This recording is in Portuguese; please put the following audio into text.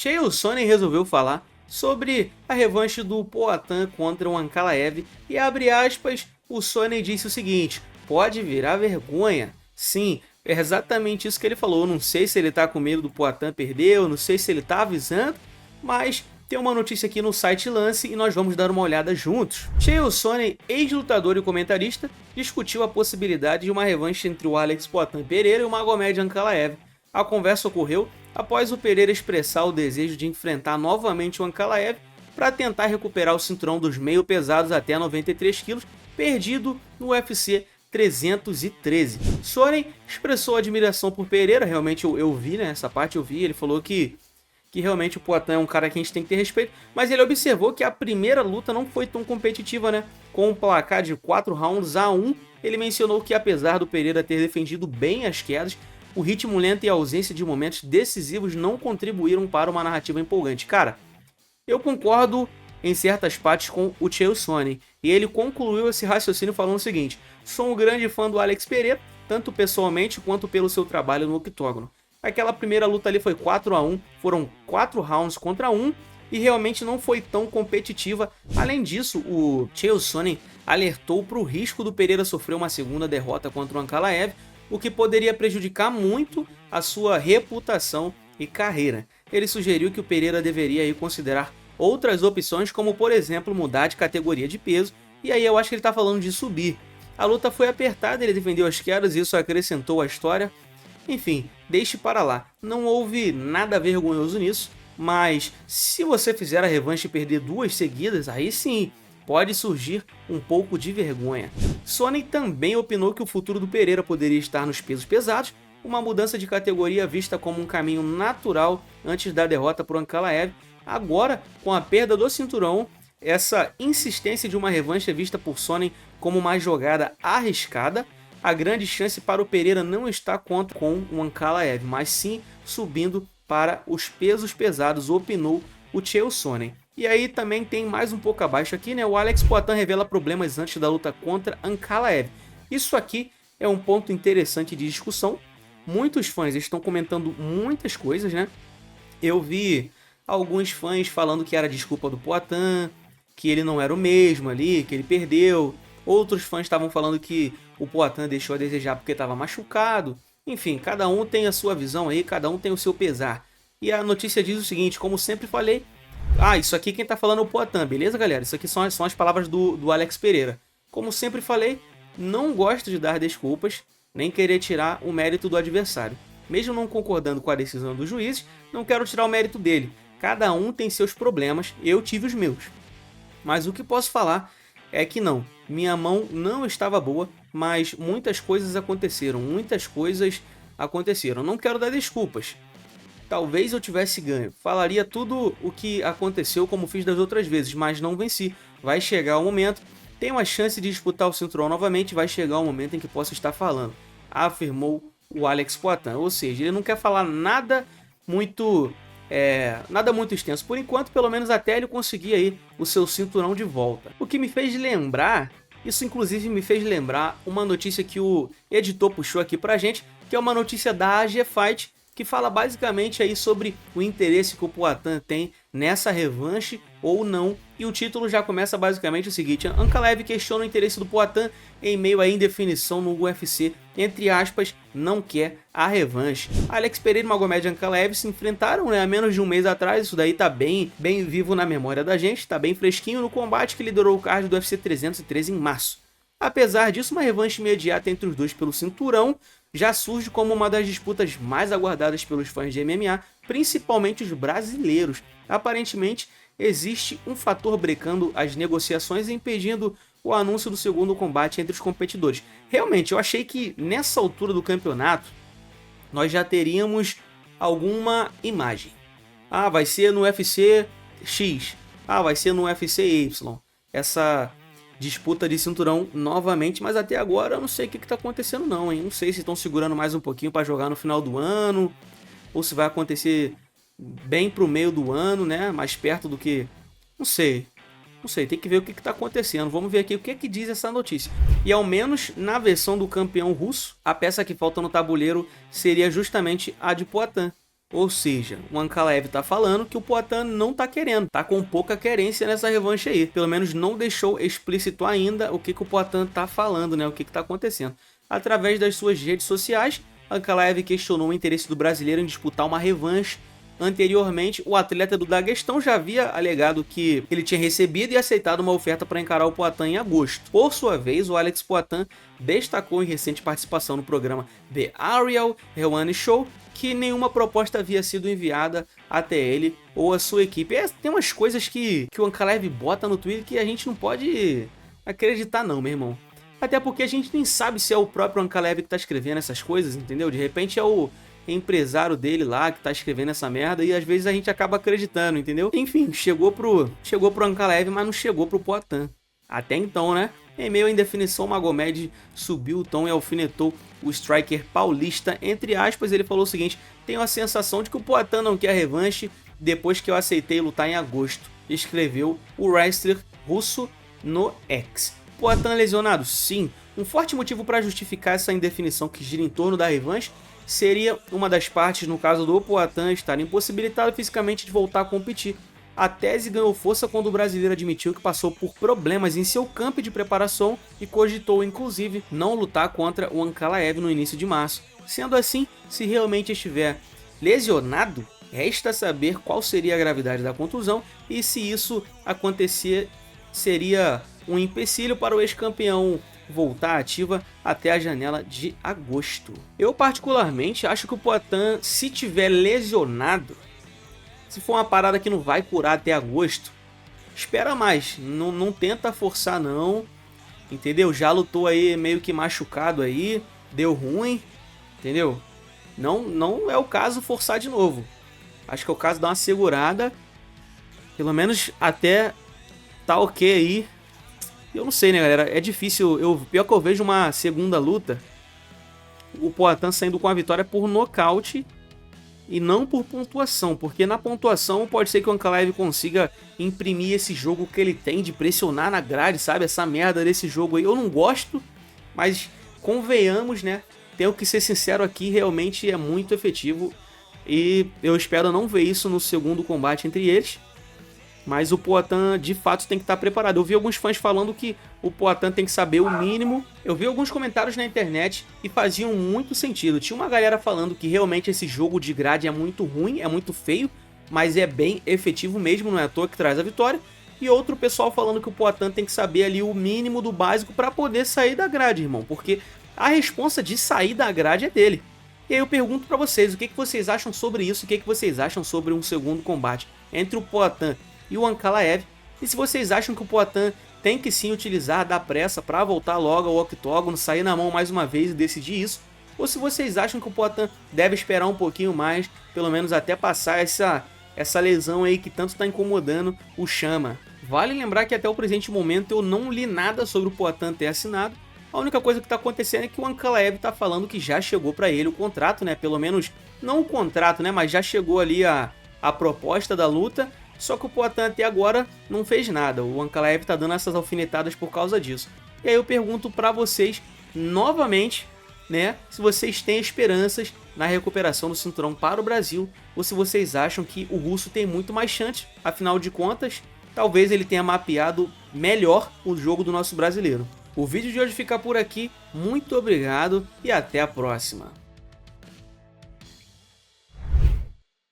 Chael Sonnen resolveu falar sobre a revanche do Poatan contra o Ankalaev e, abre aspas, o Sonnen disse o seguinte: pode virar vergonha. Sim, é exatamente isso que ele falou. Não sei se ele tá com medo do Poatan perder, eu não sei se ele tá avisando, mas tem uma notícia aqui no site Lance e nós vamos dar uma olhada juntos. Chael Sonnen, ex-lutador e comentarista, discutiu a possibilidade de uma revanche entre o Alex Poatan Pereira e o Magomed Ankalaev. A conversa ocorreu após o Pereira expressar o desejo de enfrentar novamente o Ankalaev para tentar recuperar o cinturão dos meio pesados até 93 kg, perdido no UFC 313. Sonnen expressou admiração por Pereira, realmente eu vi, né, essa parte eu vi, ele falou que realmente o Poatan é um cara que a gente tem que ter respeito, mas ele observou que a primeira luta não foi tão competitiva, né? Com um placar de 4 rounds a 1, ele mencionou que apesar do Pereira ter defendido bem as quedas, o ritmo lento e a ausência de momentos decisivos não contribuíram para uma narrativa empolgante. Cara, eu concordo em certas partes com o Chael Sonnen, e ele concluiu esse raciocínio falando o seguinte: sou um grande fã do Alex Pereira, tanto pessoalmente quanto pelo seu trabalho no octógono. Aquela primeira luta ali foi 4 a 1, foram 4 rounds contra 1 e realmente não foi tão competitiva. Além disso, o Chael Sonnen alertou para o risco do Pereira sofrer uma segunda derrota contra o Ankalaev, o que poderia prejudicar muito a sua reputação e carreira. Ele sugeriu que o Pereira deveria aí considerar outras opções, como por exemplo mudar de categoria de peso, e aí eu acho que ele está falando de subir. A luta foi apertada, ele defendeu as quedas e isso acrescentou à história. Enfim, deixe para lá, não houve nada vergonhoso nisso, mas se você fizer a revanche e perder 2 seguidas, aí sim, pode surgir um pouco de vergonha. Sonnen também opinou que o futuro do Pereira poderia estar nos pesos pesados, uma mudança de categoria vista como um caminho natural antes da derrota para o Ankalaev. Agora, com a perda do cinturão, essa insistência de uma revanche é vista por Sonnen como uma jogada arriscada. A grande chance para o Pereira não está com o Ankalaev, mas sim subindo para os pesos pesados, opinou o Chael Sonnen. E aí também tem mais um pouco abaixo aqui, né? O Alex Poatan revela problemas antes da luta contra Ankalaev. Isso aqui é um ponto interessante de discussão. Muitos fãs estão comentando muitas coisas, né? Eu vi alguns fãs falando que era desculpa do Poatan, que ele não era o mesmo ali, que ele perdeu. Outros fãs estavam falando que o Poatan deixou a desejar porque estava machucado. Enfim, cada um tem a sua visão aí, cada um tem o seu pesar. E a notícia diz o seguinte, como sempre falei, isso aqui quem tá falando é o Poatan, beleza, galera? Isso aqui são as palavras do Alex Pereira. Como sempre falei, não gosto de dar desculpas, nem querer tirar o mérito do adversário. Mesmo não concordando com a decisão dos juízes, não quero tirar o mérito dele. Cada um tem seus problemas, eu tive os meus. Mas o que posso falar é que não, minha mão não estava boa, mas muitas coisas aconteceram, Não quero dar desculpas. Talvez eu tivesse ganho, falaria tudo o que aconteceu como fiz das outras vezes, mas não venci. Vai chegar o momento, tenho a chance de disputar o cinturão novamente, vai chegar o momento em que posso estar falando, afirmou o Alex Poatan. Ou seja, ele não quer falar nada muito extenso. Por enquanto, pelo menos até ele conseguir aí o seu cinturão de volta. O que me fez lembrar, isso inclusive me fez lembrar uma notícia que o editor puxou aqui pra gente, que é uma notícia da AG Fight, que fala basicamente aí sobre o interesse que o Poatan tem nessa revanche ou não. E o título já começa basicamente o seguinte: Ankalaev questiona o interesse do Poatan em meio à indefinição no UFC, entre aspas, não quer a revanche. Alex Pereira e Magomed Ankalaev se enfrentaram, né, há menos de um mês atrás, isso daí tá bem vivo na memória da gente, tá bem fresquinho no combate que liderou o card do UFC 313 em março. Apesar disso, uma revanche imediata entre os dois pelo cinturão já surge como uma das disputas mais aguardadas pelos fãs de MMA, principalmente os brasileiros. Aparentemente, existe um fator brecando as negociações e impedindo o anúncio do segundo combate entre os competidores. Realmente, eu achei que nessa altura do campeonato, nós já teríamos alguma imagem. Vai ser no UFC X. Vai ser no UFC Y. Essa disputa de cinturão novamente, mas até agora eu não sei o que está acontecendo não, hein? Não sei se estão segurando mais um pouquinho para jogar no final do ano, ou se vai acontecer bem pro meio do ano, né? Mais perto do que... Não sei, tem que ver o que está acontecendo. Vamos ver aqui o que é que diz essa notícia. E ao menos na versão do campeão russo, a peça que falta no tabuleiro seria justamente a de Poatan. Ou seja, o Ankalaev tá falando que o Poatan não tá querendo, tá com pouca querência nessa revanche aí. Pelo menos não deixou explícito ainda o que o Poatan tá falando, né? O que tá acontecendo. Através das suas redes sociais, Ankalaev questionou o interesse do brasileiro em disputar uma revanche. Anteriormente, o atleta do Daguestão já havia alegado que ele tinha recebido e aceitado uma oferta para encarar o Poatan em agosto. Por sua vez, o Alex Poatan destacou em recente participação no programa The Ariel Helwani Show que nenhuma proposta havia sido enviada até ele ou a sua equipe. Tem umas coisas que o Ankalaev bota no Twitter que a gente não pode acreditar não, meu irmão. Até porque a gente nem sabe se é o próprio Ankalaev que tá escrevendo essas coisas, entendeu? De repente é o empresário dele lá que tá escrevendo essa merda e às vezes a gente acaba acreditando, entendeu? Enfim, chegou pro Ankalaev, mas não chegou pro Poatan. Até então, né? Em meio à indefinição, Magomed subiu o tom e alfinetou o striker paulista. Entre aspas, ele falou o seguinte: tenho a sensação de que o Poatan não quer revanche depois que eu aceitei lutar em agosto, escreveu o wrestler russo no X. Poatan lesionado? Sim. Um forte motivo para justificar essa indefinição que gira em torno da revanche seria uma das partes, no caso do Poatan, estar impossibilitado fisicamente de voltar a competir. A tese ganhou força quando o brasileiro admitiu que passou por problemas em seu campo de preparação e cogitou, inclusive, não lutar contra o Ankalaev no início de março. Sendo assim, se realmente estiver lesionado, resta saber qual seria a gravidade da contusão e se isso acontecer seria um empecilho para o ex-campeão voltar ativa até a janela de agosto. Eu particularmente acho que o Poatan, se tiver lesionado, se for uma parada que não vai curar até agosto, espera mais, não tenta forçar não, entendeu? Já lutou aí meio que machucado aí, deu ruim, entendeu? Não é o caso forçar de novo. Acho que é o caso dar uma segurada, pelo menos até tá ok aí. Eu não sei, né, galera? É difícil. Pior que eu vejo uma segunda luta, o Poatan saindo com a vitória por nocaute e não por pontuação, porque na pontuação pode ser que o Ankalaev consiga imprimir esse jogo que ele tem de pressionar na grade, sabe? Essa merda desse jogo aí. Eu não gosto, mas convenhamos, né? Tenho que ser sincero aqui, realmente é muito efetivo e eu espero não ver isso no segundo combate entre eles. Mas o Poatan de fato tem que estar preparado. Eu vi alguns fãs falando que o Poatan tem que saber o mínimo. Eu vi alguns comentários na internet e faziam muito sentido. Tinha uma galera falando que realmente esse jogo de grade é muito ruim, é muito feio, mas é bem efetivo mesmo, não é à toa que traz a vitória. E outro pessoal falando que o Poatan tem que saber ali o mínimo do básico para poder sair da grade, irmão. Porque a responsa de sair da grade é dele. E aí eu pergunto para vocês, o que vocês acham sobre isso? O que vocês acham sobre um segundo combate entre o Poatan e o Ankalaev? E se vocês acham que o Poatan tem que sim utilizar da pressa para voltar logo ao octógono, sair na mão mais uma vez e decidir isso, ou se vocês acham que o Poatan deve esperar um pouquinho mais, pelo menos até passar essa lesão aí que tanto está incomodando o Chama. Vale lembrar que até o presente momento eu não li nada sobre o Poatan ter assinado. A única coisa que está acontecendo é que o Ankalaev está falando que já chegou para ele o contrato, né? Pelo menos, não o contrato, né? Mas já chegou ali a proposta da luta. Só que o Poatan até agora não fez nada. O Ankalaev tá dando essas alfinetadas por causa disso. E aí eu pergunto para vocês novamente, né, se vocês têm esperanças na recuperação do cinturão para o Brasil, ou se vocês acham que o russo tem muito mais chance. Afinal de contas, talvez ele tenha mapeado melhor o jogo do nosso brasileiro. O vídeo de hoje fica por aqui. Muito obrigado e até a próxima.